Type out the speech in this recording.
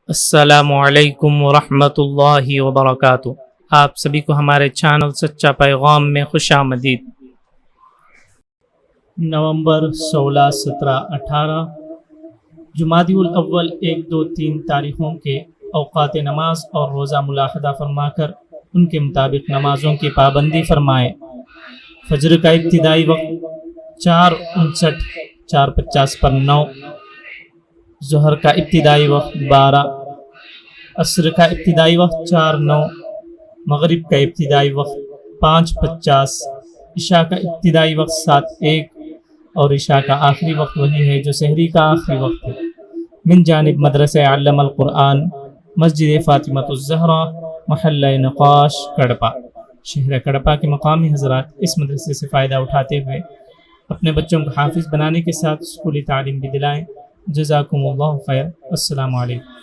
السلام علیکم ورحمۃ اللہ وبرکاتہ۔ آپ سبھی کو ہمارے چینل سچا پیغام میں خوش آمدید۔ نومبر 16، 17، 18 جمادی الاول 1، 2، 3 تاریخوں کے اوقات نماز اور روزہ ملاحظہ فرما کر ان کے مطابق نمازوں کی پابندی فرمائیں۔ فجر کا ابتدائی وقت 4:59 4:50 پر 9، ظہر کا ابتدائی وقت 12، عصر کا ابتدائی وقت 4:09، مغرب کا ابتدائی وقت 5:50، عشاء کا ابتدائی وقت 7:01 اور عشاء کا آخری وقت وہی ہے جو سحری کا آخری وقت ہے۔ من جانب مدرسہ علم القرآن، مسجد فاطمہ الزہرا، محلہ نقاش، کڑپا۔ شہر کڑپا کے مقامی حضرات اس مدرسے سے فائدہ اٹھاتے ہوئے اپنے بچوں کو حافظ بنانے کے ساتھ اسکولی تعلیم بھی دلائیں۔ جزاکم اللہ خیر۔ السلام علیکم۔